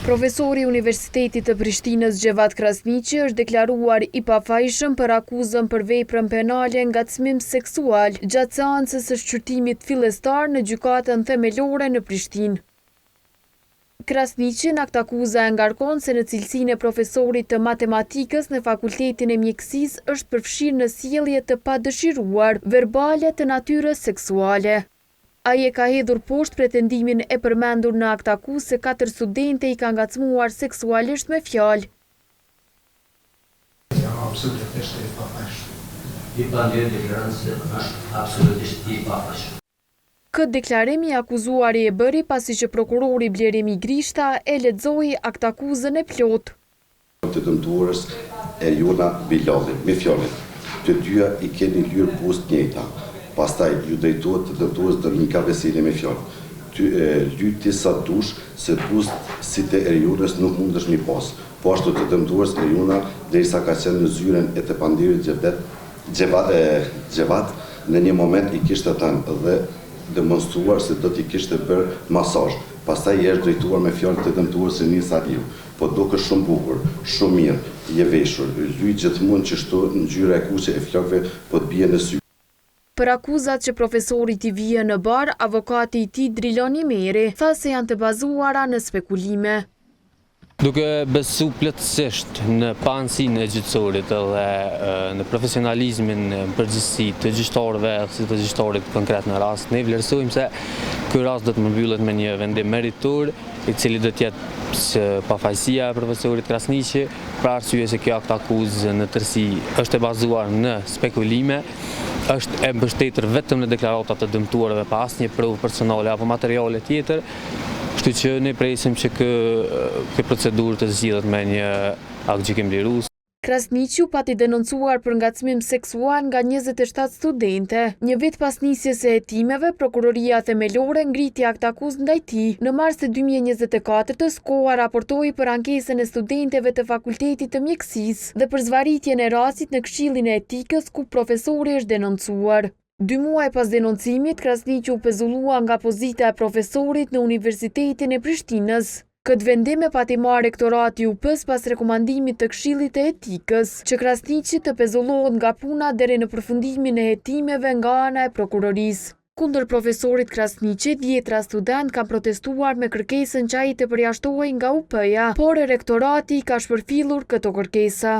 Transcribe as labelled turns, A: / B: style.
A: Profesori i Universitetit të Prishtinës Gjevat Krasniqi është deklaruar i pafajshëm për akuzën për veprën penale ngacmim seksual gjatë seancës së shqyrtimit fillestar në gjykatën themelore në Prishtinë. Krasniqi në këtë akuzë e ngarkon se në cilësinë e profesorit të matematikës në Fakultetin e Mjekësisë është përfshirë në sjellje të padëshiruar verbale të natyrës seksuale. Ai e ka hedhur poshtë pretendimin e përmendur në akt akuzë se 4 studente i ka ngacmuar seksualisht me fjalë.
B: Absolutisht i pafajshëm. I pandej deklarancë është absolutisht i pafajshëm.
A: Këtë deklarim i akuzuari e bëri pasi që prokurori Blerimi Grishta e lexoi akt akuzën e plotë.
C: Të dëmtuarës Erjona Bilalli, me fjalën, të dyja i keni lyer buzë të njëjta. Pastaj ju drejtohet të dëmtuarës Dominika Veseli me fjalë. Lyti sa dush se buzë si të Erjonës nuk mundesh mi pas. Po ashtu të dëmtuarës Erjona derisa ka qenë në zyren e të pandirit Gjevat në një moment i kishte thënë dhe demonstruar se do t'i kishte bërë masazh. Pastaj i është drejtuar me fjalë të dëmtuarës së Nisa Aliu. Po duke shumë bukur, shumë mirë, je veshur, lyj gjithmonë që shto në ngjyra e kuqe e flokëve po të bie në sy.
A: Për akuzat që profesorit i vije në bar, avokati i tij Drilon Imeri tha se janë të bazuara në spekulime.
D: Duke besu plotësisht në paancinë e gjyqësorit dhe në profesionalizmin në përgjithësi të gjyqtarëve si të gjyqtarit konkret në rast, ne vlerësojmë se ky rast do të mbyllet me një vendim meritor, i cili do të jetë pafajësia e profesorit Krasniqi, për arsye se kjo akt akuzë në tërësi është e bazuar në spekulime, është e mbështetur vetëm në deklarata të dëmtuarve pa asnjë provë personale apo materiale tjetër. Kështu që ne presim që kjo procedurë të zgjidhet me një akt gjykim lirues.
A: Krasniqi u pati denoncuar për ngacmim seksual nga 27 studente. Një vit pas nisjes së hetimeve, Prokuroria Themelore ngriti akt akuzë ndaj tij. Në mars të 2024-s, koha raportoi për ankesën e studenteve të Fakultetit të Mjekësisë dhe për zvarritjen e rastit në Këshillin e Etikës ku profesori është denoncuar. 2 muaj pas denoncimit, Krasniqi u pezullua nga pozita e profesorit në Universitetin e Prishtinës. Këtë vendim e pati marrë rektorati UP-s pas rekomandimit të Këshillit të Etikës, që Krasniqi të pezullohet nga puna deri në përfundimin e hetimeve nga ana e prokurorisë. Kundër profesorit Krasniqi, 10 student kanë protestuar me kërkesën që ai të përjashtohej nga UP-ja, por rektorati ka shpërfillur këto kërkesa.